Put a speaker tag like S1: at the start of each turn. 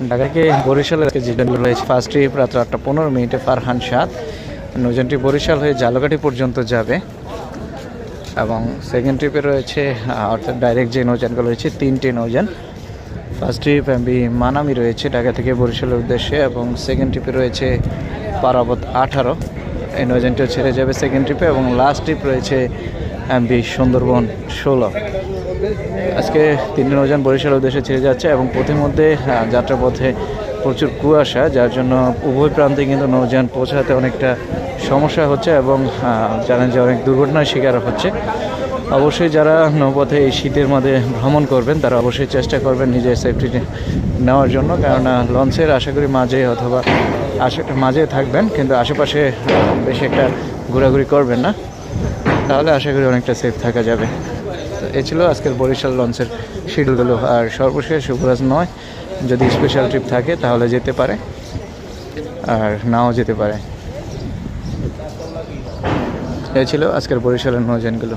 S1: ঢাকা থেকে বরিশাল যে ট্রেনগুলো রয়েছে, ফার্স্ট ট্রিপ রাত 8:15 ফারহান সাদ নৌযানটি বরিশাল হয়ে ঝালকাঠি পর্যন্ত যাবে এবং সেকেন্ড ট্রিপে রয়েছে অর্থাৎ ডাইরেক্ট যে নৌযানগুলো রয়েছে 3টি নৌযান। ফার্স্ট ট্রিপ এমবি মানামি রয়েছে ঢাকা থেকে বরিশালের উদ্দেশ্যে এবং সেকেন্ড ট্রিপে রয়েছে পারাবত 18, এই নৌযানটিও ছেড়ে যাবে সেকেন্ড ট্রিপে এবং লাস্ট ট্রিপ রয়েছে এমবি সুন্দরবন 16। আজকে 3টি নৌযান বরিশালের উদ্দেশ্যে ছেড়ে যাচ্ছে এবং পথিমধ্যে যাত্রাপথে প্রচুর কুয়াশা, যার জন্য উভয় প্রান্তে কিন্তু নৌযান পৌঁছাতে অনেকটা সমস্যা হচ্ছে এবং জানেন যে অনেক দুর্ঘটনার শিকার হচ্ছে। অবশ্যই যারা নৌপথে এই শীতের মধ্যে ভ্রমণ করবেন তারা অবশ্যই চেষ্টা করবেন নিজের সেফটি নেওয়ার জন্য, কেননা লঞ্চের আশা করি মাঝে অথবা মাঝে থাকবেন, কিন্তু আশেপাশে বেশি একটা ঘোরাঘুরি করবেন না, তাহলে আশা করি অনেকটা সেফ থাকা যাবে। তো এই ছিল আজকের বরিশাল লঞ্চের শিডিউলগুলো। আর সর্বশেষ শুভরাজ নয়, যদি স্পেশাল ট্রিপ থাকে তাহলে যেতে পারে আর নাও যেতে পারে। এই ছিল আজকের বরিশালের নৌযানগুলো।